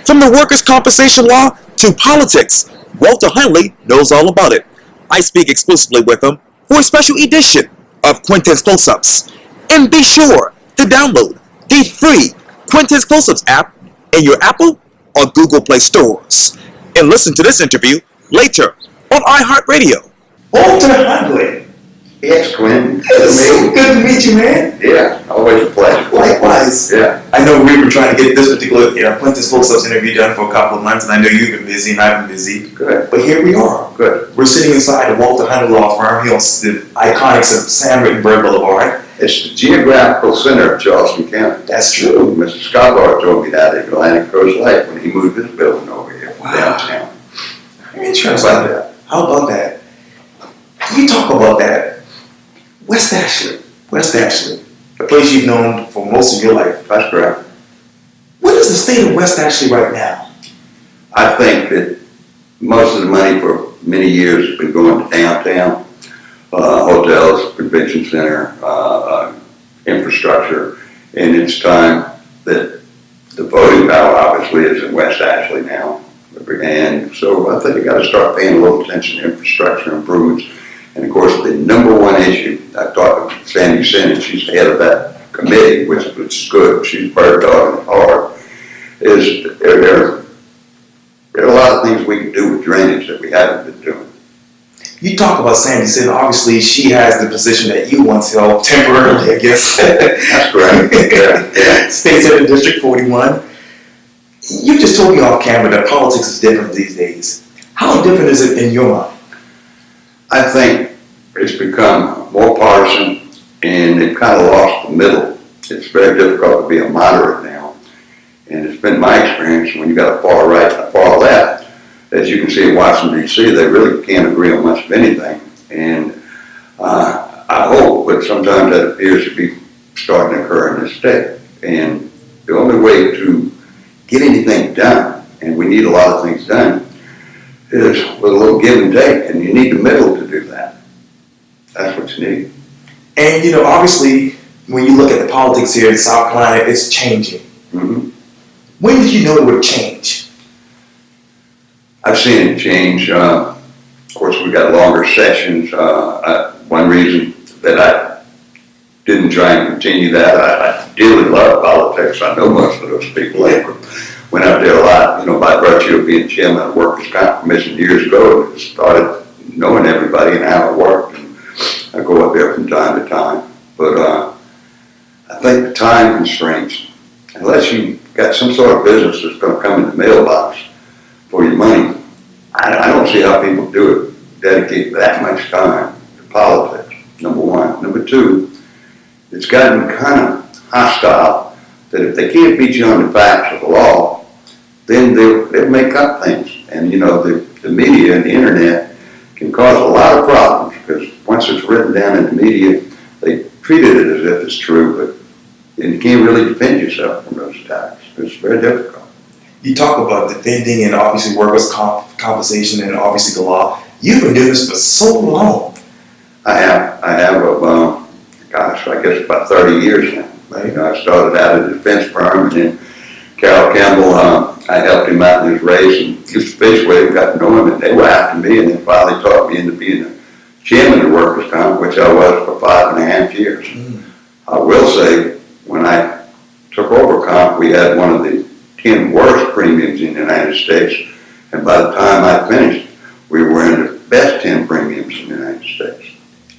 From the workers' compensation law to politics, Walter Hundley knows all about it. I speak exclusively with him for a special edition of Quintin's Close-Ups. And be sure to download the free Quintin's Close-Ups app in your Apple or Google Play stores. And listen to this interview later on iHeartRadio. Walter Hundley. Yes, Quintin. It's so good to meet you, man. Yeah, always a pleasure. Likewise. Yeah. I know we were trying to get this particular Quintin's Close-Ups interview done for a couple of months, and I know you've been busy and I've been busy. Good. But here we are. Good. We're sitting inside the Walter Hundley Law Firm here on the iconic Sam Rittenberg Boulevard. It's the geographical center of Charleston County. That's true. Mr. Scarborough told me that at Atlantic Coast Lake when he moved his building over here downtown. Interesting. How about that? You talk about that. West Ashley, the place you've known for most of your life. That's correct. What is the state of West Ashley right now? I think that most of the money for many years has been going to downtown, hotels, convention center, infrastructure, and it's time that the voting power obviously is in West Ashley now. And so I think you got to start paying a little attention to infrastructure improvements. And of course, the number one issue, I talked to Sandy Sinnott, she's the head of that committee, which is good, she's bird dogging hard, is there are a lot of things we can do with drainage that we haven't been doing. You talk about Sandy Sinnott, obviously she has the position that you once held temporarily, I guess. That's correct. Yeah. State Senate District 41. You just told me off camera that politics is different these days. How different is it in your mind? I think it's become more partisan and they've kind of lost the middle. It's very difficult to be a moderate now. And it's been my experience when you got a far right and a far left, as you can see in Washington, D.C., they really can't agree on much of anything. And I hope, but sometimes that appears to be starting to occur in this state. And the only way to get anything done, and we need a lot of things done, is with a little give and take, and you need the middle to do that. That's what you need. And obviously, when you look at the politics here in South Carolina, it's changing. Mm-hmm. When did you know it would change? I've seen it change. Of course, we got longer sessions. One reason that I didn't try and continue that, I dearly love politics. I know most of those people. Went out there a lot, by virtue of being chairman of the Workers' Comp Commission years ago, and started knowing everybody and how it worked. And I go up there from time to time. But I think the time constraints, unless you got some sort of business that's going to come in the mailbox for your money, I don't see how people do it, dedicate that much time to politics, number one. Number two, it's gotten kind of hostile that if they can't beat you on the facts of the law, then they'll make up things. And the media and the internet can cause a lot of problems because once it's written down in the media, they treated it as if it's true, but you can't really defend yourself from those attacks. It's very difficult. You talk about defending and obviously workers' compensation and obviously the law. You've been doing this for so long. I have I guess about 30 years now. Right. I started out at a defense firm, and then Carol Campbell, I helped him out in his race and used to fish with him, got to know him, and they were after me, and then finally talked me into being the chairman of Workers' Comp, which I was for 5.5 years. I will say, when I took over Comp, we had one of the 10 worst premiums in the United States, and by the time I finished, we were in the best 10 premiums in the United States.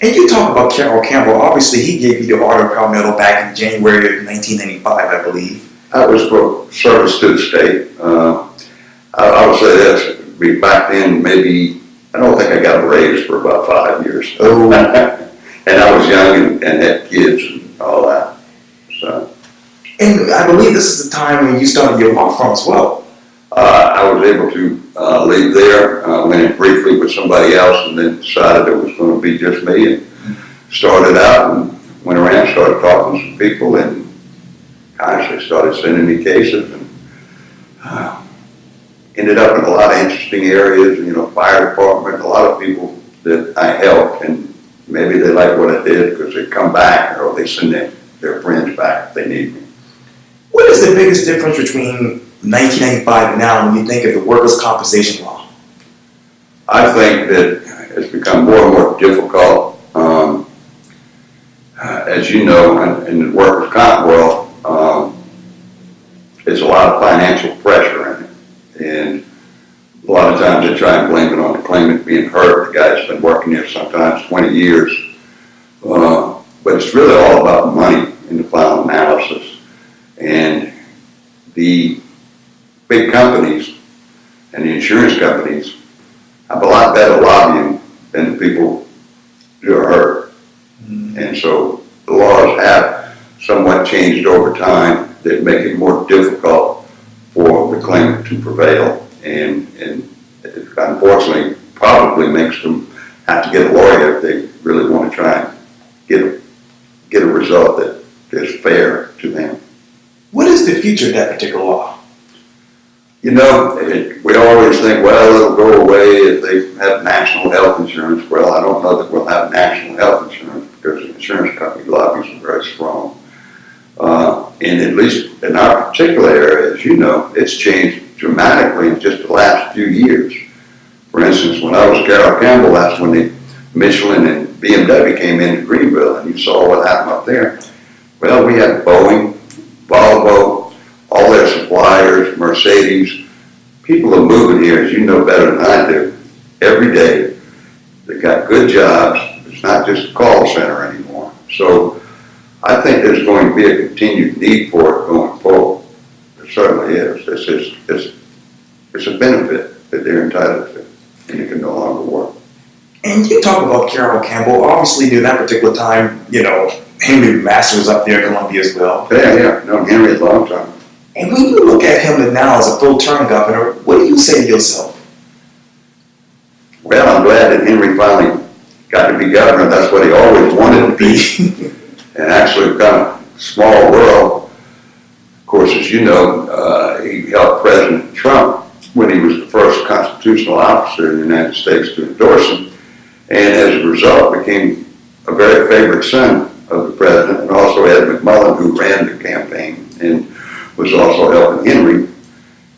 And you talk about Carol Campbell. Obviously, he gave you the Order of Palmetto back in January of 1995, I believe. That was for service to the state. I would say this, back then maybe, I don't think I got a raise for about 5 years. Oh. And I was young and had kids and all that. So. And I believe this is the time when you started your law firm as well. I was able to leave there, went in briefly with somebody else, and then decided it was going to be just me, and started out and went around, started talking to some people, and gosh, they started sending me cases, and ended up in a lot of interesting areas, fire department, a lot of people that I helped, and maybe they like what I did because they come back, or they send their friends back if they need me. What is the biggest difference between 1995 and now when you think of the workers' compensation law? I think that it's become more and more difficult. As you know, in the workers' comp world, there's a lot of financial pressure in it. And a lot of times they try and blame it on the claimant being hurt. The guy's been working here sometimes 20 years. But it's really all about money in the final analysis. And the big companies and the insurance companies have a lot better lobbying than the people who are hurt. And so the laws have somewhat changed over time that make it more difficult for the claimant to prevail. And it unfortunately probably makes them have to get a lawyer if they really want to try and get a result that is fair to them. What is the future of that particular law? You know, we always think, well, it'll go away if they have national health insurance. Well, I don't know that we'll have national health insurance because the insurance company lobbies are very strong. And at least in our particular area, as you know, it's changed dramatically in just the last few years. For instance, when I was Carroll Campbell, that's when the Michelin and BMW came into Greenville, and you saw what happened up there. Well, we had Boeing, Volvo, all their suppliers, Mercedes. People are moving here, as you know better than I do, every day. They've got good jobs. It's not just a call center anymore. So I think there's going to be a continued need for it going forward. It certainly is. It's a benefit that they're entitled to, and it can no longer work. And you talk about Carroll Campbell. Obviously, during that particular time, Henry Master was up there in Columbia as well. Yeah, known Henry a long time. And when you look at him now as a full-term governor, what do you say to yourself? Well, I'm glad that Henry finally got to be governor. That's what he always wanted to be. And actually, kind of small world. Of course, as you know, he helped President Trump when he was the first constitutional officer in the United States to endorse him. And as a result, became a very favorite son of the president, and also Ed McMullen, who ran the campaign and was also helping Henry.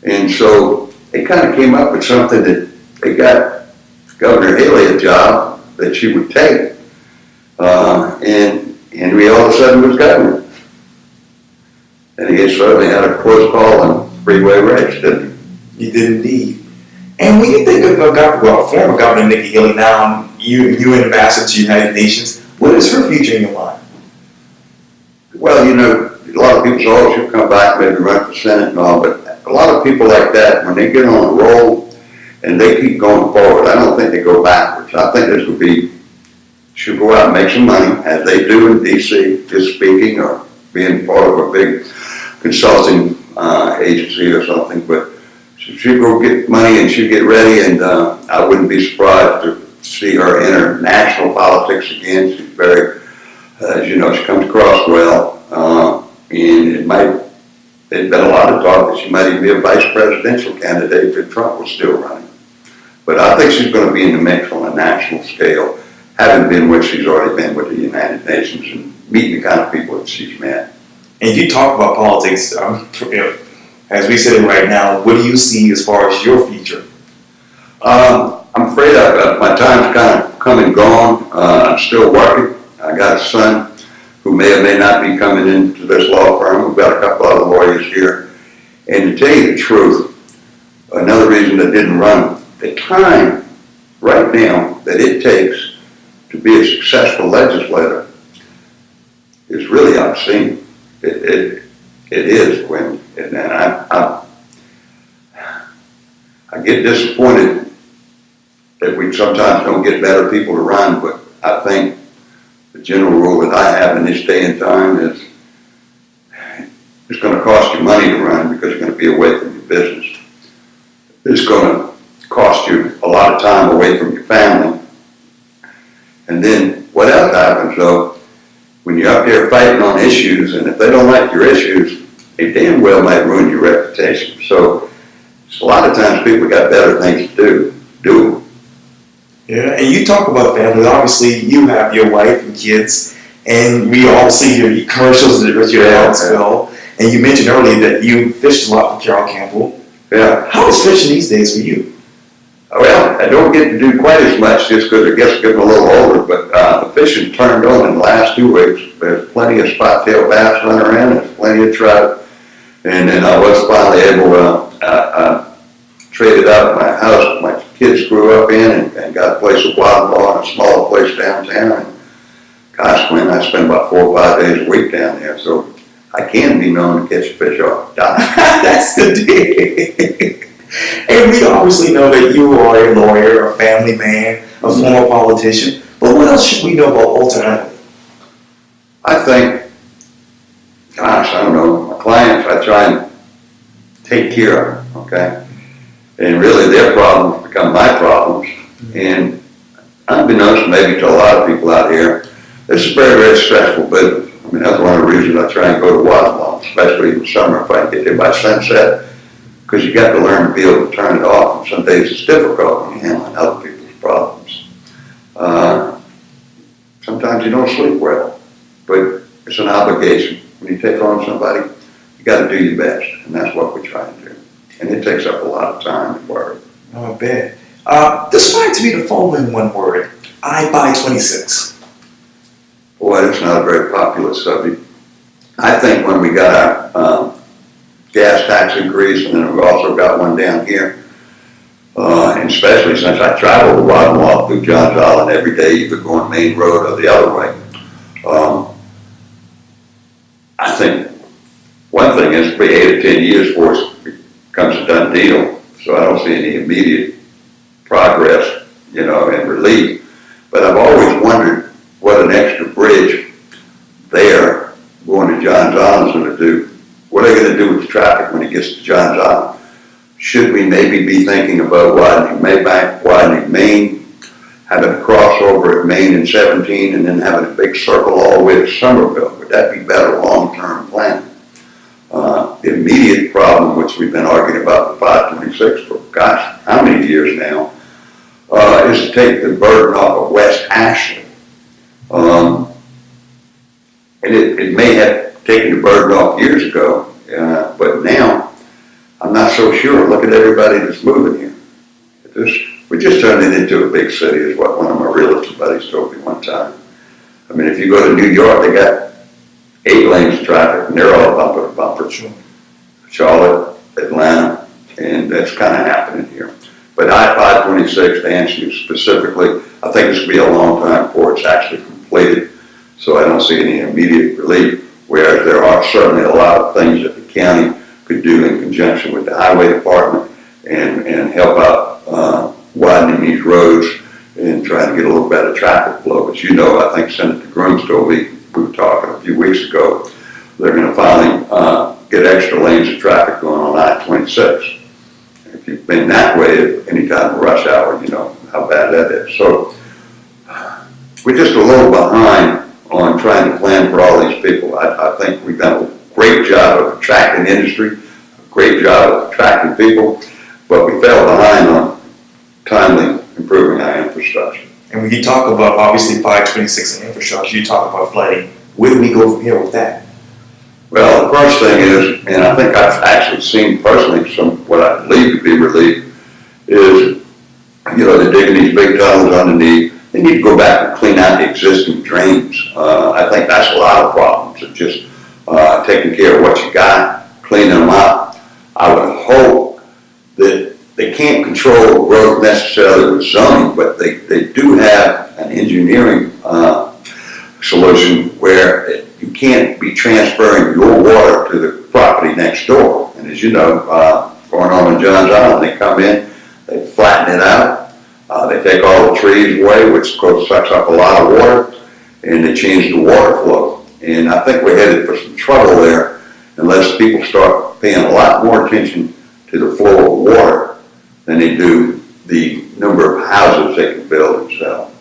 And so they kind of came up with something that they got Governor Haley a job that she would take. And Henry all of a sudden was governor. And he certainly had a close call on freeway race, didn't he? He did indeed. And when you think of former Governor Nikki Haley now, you ambassador to the United Nations, what is her future in your mind? Well, a lot of people say, oh, she'll come back, maybe run for Senate and all, but a lot of people like that, when they get on a roll and they keep going forward, I don't think they go backwards. I think this would be, she'll go out and make some money, as they do in D.C., just speaking or being part of a big consulting agency or something, but she'll go get money and she'll get ready, and I wouldn't be surprised to see her enter national politics again. She's very, as you know, she comes across well, and there's been a lot of talk that she might even be a vice presidential candidate if Trump was still running. But I think she's going to be in the mix on a national scale, having been where she's already been with the United Nations and meeting the kind of people that she's met. And you talk about politics, as we sit right now, what do you see as far as your future? I'm afraid my time's kind of come and gone. I'm still working. I got a son who may or may not be coming into this law firm. We've got a couple other lawyers here. And to tell you the truth, another reason that didn't run, the time right now that it takes to be a successful legislator is really obscene. It is, Quintin. And I get disappointed that we sometimes don't get better people to run, but I think the general rule that I have in this day and time is it's going to cost you money to run because you're going to be away from your business. It's going to cost you a lot of time away from your family. And then what else happens, though, when you're up there fighting on issues, and if they don't like your issues, they damn well might ruin your reputation. So a lot of times people got better things to do. Yeah, and you talk about family. Obviously, you have your wife and kids, and we all see your commercials that your house well. And you mentioned earlier that you fished a lot for Carol Campbell. Yeah. How is fishing these days for you? Well, I don't get to do quite as much just because I guess I'm getting a little older, but the fishing turned on in the last 2 weeks. There's plenty of spot-tail bass running around, there's plenty of trout, and then I was finally able to trade it out at my house my kids grew up in and got a place at Wadlaw and a smaller place downtown. And gosh, Quinn, I spend about 4 or 5 days a week down there, so I can be known to catch a fish off the dock. That's the deal. And we obviously know that you are a lawyer, a family man, a former politician. But what else should we know about Walter Hundley? I think, gosh, I don't know, my clients I try and take care of, okay? And really their problems become my problems. And unbeknownst maybe to a lot of people out here, this is a very, very stressful business. I mean, that's one of the reasons I try and go to Wadlaw, especially in the summer if I can get there by sunset. Because you got to learn to be able to turn it off. And some days it's difficult when you're handling other people's problems. Sometimes you don't sleep well, but it's an obligation. When you take on somebody, you got to do your best, and that's what we try and do. And it takes up a lot of time and work. Oh, I bet. Describe to me the following one word: I buy 26. Boy, that's not a very popular subject. I think when we got our gas tax increase, and then we've also got one down here. And especially since I travel to Wadlaw through Johns Island every day, either going Main Road or the other way. I think one thing is it'll be 8 or 10 years before it becomes a done deal. So I don't see any immediate progress, and relief. But I've always wondered what an extra bridge there going to Johns Island is going to do. What are they going to do with the traffic when it gets to Johns Island? Should we maybe be thinking about widening Maybank, widening Main, having a crossover at Main and 17, and then having a big circle all the way to Somerville? Would that be better long-term planning? The immediate problem, which we've been arguing about the 526 for gosh, how many years now, is to take the burden off of West Ashley. And it may have taken the burden off years ago, but now I'm not so sure. Look at everybody that's moving here. We just turned it into a big city, is what one of my realtor buddies told me one time. I mean, if you go to New York, they got 8 lanes of traffic, and they're all bumper to bumper. Charlotte, Atlanta, and that's kind of happening here. But I-526, to answer you specifically, I think it's going to be a long time before it's actually completed. So I don't see any immediate relief, whereas there are certainly a lot of things that the county could do in conjunction with the highway department and help out widening these roads and trying to get a little better traffic flow. But I think Senator Grooms told me, we were talking a few weeks ago, they're going to finally get extra lanes of traffic going on I-26. If you've been that way at any time of rush hour, you know how bad that is. So we're just a little behind on trying to plan for all these people. I think we've done a great job of attracting industry, a great job of attracting people, but we fell behind on timely improving our infrastructure. And when you talk about, obviously, 526 and infrastructure, you talk about flooding. Where do we go from here with that? Well, the first thing is, and I think I've actually seen personally what I believe to be relief, is, they're digging these big tunnels underneath. They need to go back and clean out the existing drains. I think that's a lot of problems. It's just taking care of what you got, cleaning them up. I would hope that they can't control growth necessarily with zoning, but they do have an engineering solution where you can't be transferring your water to the property next door. And as you know, going on in Johns Island, they come in, they flatten it out, they take all the trees away, which of course sucks up a lot of water, and they change the water flow. And I think we're headed for some trouble there unless people start paying a lot more attention to the flow of water than they do the number of houses they can build and sell.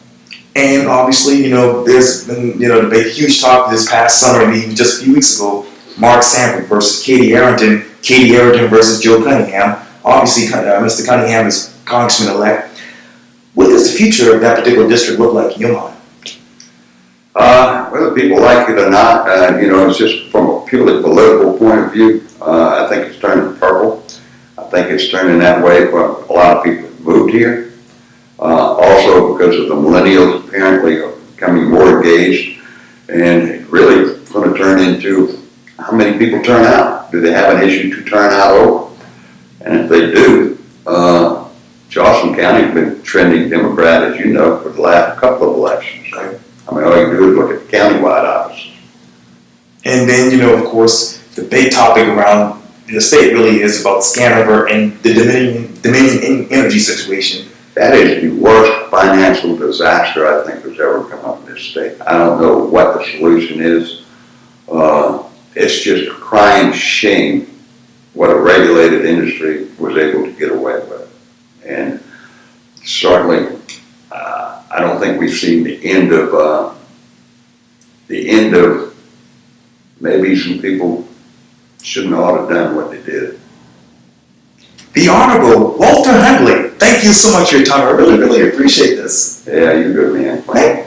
And obviously, there's been, the big huge talk this past summer, even just a few weeks ago, Mark Sanford versus Katie Arrington versus Joe Cunningham. Obviously, Mr. Cunningham is Congressman-elect. What does the future of that particular district look like in your mind? Well, Whether people like it or not, it's just from a purely political point of view. I think it's turning purple. I think it's turning that way for a lot of people who moved here. Also because of the millennials apparently are becoming more engaged, and it really going to turn into how many people turn out. Do they have an issue to turn out over? And if they do, Charleston County has been trending Democrat, as you know, for the last couple of elections. Right. I mean, all you do is look at the countywide offices. And then, of course, the big topic around the state really is about Scanover and the Dominion energy situation. That is the worst financial disaster I think has ever come up in this state. I don't know what the solution is. It's just a crying shame what a regulated industry was able to get away with. And certainly, I don't think we've seen the end of maybe some people shouldn't ought have done what they did. The Honorable Walter Hundley, thank you so much for your time. I really, really appreciate this. Yeah, you're good, man. Thank